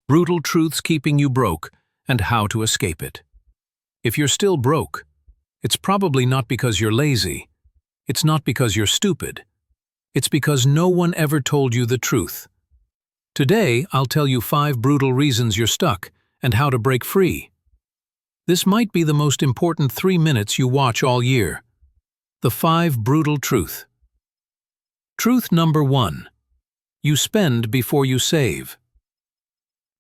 brutal truths keeping you broke, and how to escape it. If you're still broke, it's probably not because you're lazy. It's not because you're stupid. It's because no one ever told you the truth. Today, I'll tell you 5 brutal reasons you're stuck and how to break free. This might be the most important 3 minutes you watch all year. The 5 brutal truth. Truth number 1. You spend before you save.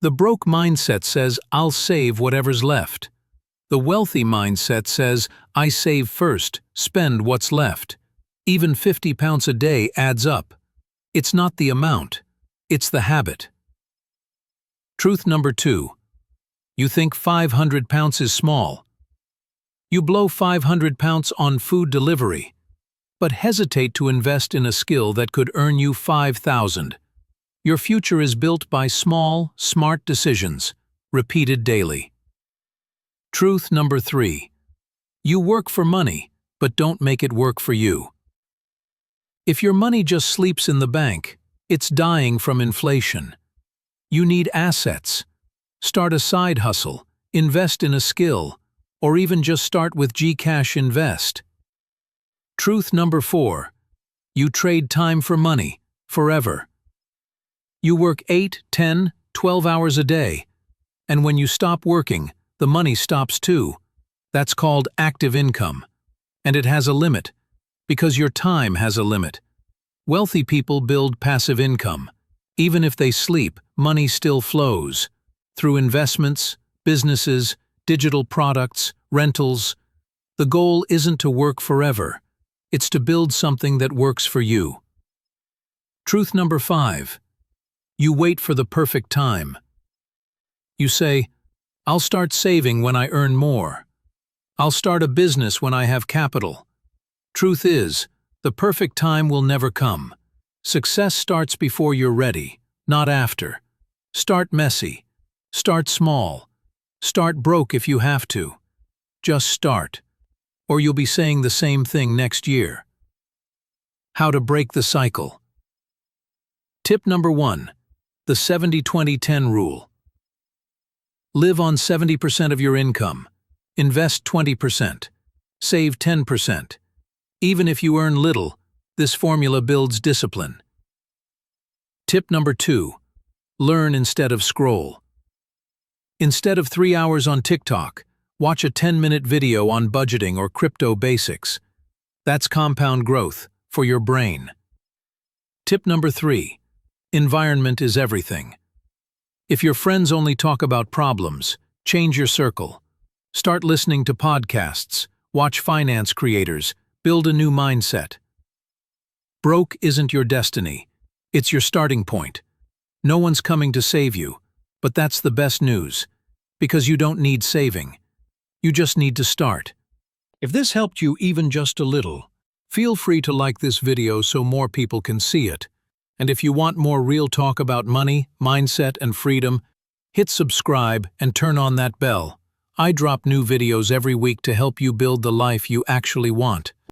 The broke mindset says, I'll save whatever's left. The wealthy mindset says, I save first, spend what's left. Even 50 pounds a day adds up. It's not the amount, it's the habit. Truth number 2. You think 500 pounds is small. You blow 500 pounds on food delivery, but hesitate to invest in a skill that could earn you 5,000. Your future is built by small, smart decisions, repeated daily. Truth number 3. You work for money, but don't make it work for you. If your money just sleeps in the bank, it's dying from inflation. You need assets. Start a side hustle, invest in a skill, or even just start with Gcash Invest. Truth number 4. You trade time for money, forever. You work 8, 10, 12 hours a day, and when you stop working, the money stops too. That's called active income. And it has a limit, because your time has a limit. Wealthy people build passive income. Even if they sleep, money still flows. Through investments, businesses, digital products, rentals. The goal isn't to work forever. It's to build something that works for you. Truth number 5. You wait for the perfect time. You say, I'll start saving when I earn more. I'll start a business when I have capital. Truth is, the perfect time will never come. Success starts before you're ready, not after. Start messy. Start small. Start broke if you have to. Just start. Or you'll be saying the same thing next year. How to break the cycle. Tip number 1. The 70-20-10 rule. Live on 70% of your income. Invest 20%. Save 10%. Even if you earn little, this formula builds discipline. Tip number 2. Learn instead of scroll. Instead of 3 hours on TikTok, watch a 10-minute video on budgeting or crypto basics. That's compound growth for your brain. Tip number 3. Environment is everything. If your friends only talk about problems, change your circle. Start listening to podcasts, watch finance creators, build a new mindset. Broke isn't your destiny. It's your starting point. No one's coming to save you, but that's the best news, because you don't need saving. You just need to start. If this helped you even just a little, feel free to like this video so more people can see it. And if you want more real talk about money, mindset, and freedom, hit subscribe and turn on that bell. I drop new videos every week to help you build the life you actually want.